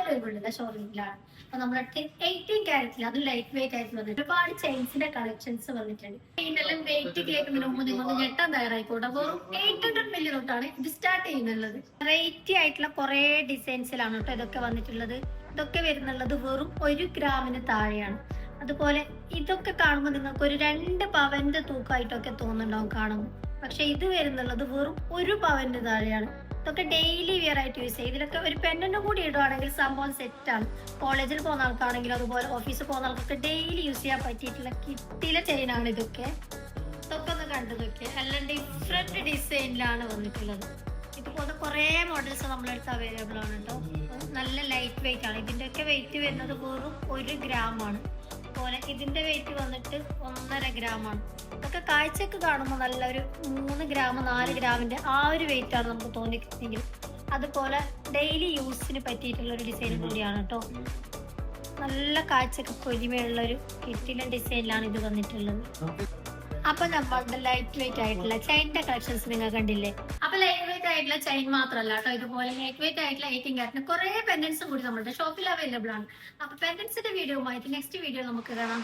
Available ഷോറൂമിലാണ്. അപ്പൊ നമ്മുടെ 18 ക്യാരറ്റിൽ അത് ലൈറ്റ് വെയിറ്റ് ആയിട്ട് വന്നിട്ട് ഒരുപാട് ചെയിൻസിന്റെ കളക്ഷൻസ് വന്നിട്ടുണ്ട്. ഇതിനെല്ലാം വെയിറ്റ് കേൾക്കുന്നതിന് മുമ്പ് നിങ്ങൾ ഞെട്ടാൻ തയ്യാറായിക്കോട്ടെ. അപ്പോൾ 800 മില്ലി തൊട്ടാണ് ഇത് സ്റ്റാർട്ട് ചെയ്യുന്നുള്ളത്. വെറൈറ്റി ആയിട്ടുള്ള കുറെ ഡിസൈൻസിലാണ് കേട്ടോ ഇതൊക്കെ വന്നിട്ടുള്ളത്. ഇതൊക്കെ വരുന്നുള്ളത് വെറും 1 ഗ്രാമിന് താഴെയാണ്. അതുപോലെ ഇതൊക്കെ കാണുമ്പോൾ നിങ്ങൾക്ക് ഒരു 2 പവന്റെ തൂക്കമായിട്ടൊക്കെ തോന്നുന്നുണ്ടാവും കാണുമ്പോൾ. പക്ഷെ ഇത് വരുന്നുള്ളത് വെറും 1 പവന്റെ താഴെയാണ്. ഇതൊക്കെ ഡെയിലി വിയർ ആയിട്ട് യൂസ് ചെയ്യും. ഇതിലൊക്കെ ഒരു പെണ്ണിനും കൂടി ഇടുവാണെങ്കിൽ സംഭവം സെറ്റാണ്. കോളേജിൽ പോകുന്ന ആൾക്കാണെങ്കിലും അതുപോലെ ഓഫീസിൽ പോകുന്ന ആൾക്കൊക്കെ ഡെയിലി യൂസ് ചെയ്യാൻ പറ്റിയിട്ടുള്ള കിട്ടിയിലെ ചെയിനാണ് ഇതൊക്കെ. ഇതൊക്കെ ഒന്ന് കണ്ടതൊക്കെ എല്ലാം ഡിഫറെന്റ് ഡിസൈനിലാണ് വന്നിട്ടുള്ളത്. ഇതുപോലെ കുറെ മോഡൽസ് നമ്മളടുത്ത് അവൈലബിൾ ആണ് കേട്ടോ. നല്ല ലൈറ്റ് വെയിറ്റ് ആണ്. ഇതിൻ്റെയൊക്കെ വെയിറ്റ് വരുന്നത് വെറും 1 ഗ്രാമാണ്. അതുപോലെ ഇതിന്റെ വെയിറ്റ് വന്നിട്ട് 1.5 ഗ്രാമാണ്. ഇതൊക്കെ കാഴ്ചക്ക് കാണുമ്പോൾ നല്ലൊരു 3 ഗ്രാം 4 ഗ്രാമിന്റെ ആ ഒരു വെയിറ്റ് ആണ് നമുക്ക് തോന്നിക്കുന്നെങ്കിൽ, അതുപോലെ ഡെയിലി യൂസിന് പറ്റിയിട്ടുള്ള ഒരു ഡിസൈൻ കൂടിയാണ് കേട്ടോ. നല്ല കാഴ്ചക്ക് പൊലിമയുള്ള ഒരു കിറ്റിലെ ഡിസൈനിലാണ് ഇത് വന്നിട്ടുള്ളത്. അപ്പൊ നമ്മളുടെ ലൈറ്റ് വെയിറ്റ് ആയിട്ടുള്ള ചെയിനിന്റെ കളക്ഷൻസ് നിങ്ങൾ കണ്ടില്ലേ. അപ്പൊ ലൈറ്റ് വെയിറ്റ് ആയിട്ടുള്ള ചെയിൻ മാത്രമല്ല കേട്ടോ, ഇതുപോലെ ലൈറ്റ് വെയിറ്റ് ആയിട്ടുള്ള 18 ക്യാരറ്റിന് കുറെ പെൻഡൻസും കൂടി നമ്മുടെ ഷോപ്പിൽ അവൈലബിൾ ആണ്. അപ്പൊ പെൻഡൻസിന്റെ വീഡിയോ ആയിട്ട് നെക്സ്റ്റ് വീഡിയോ നമുക്ക് കാണാം.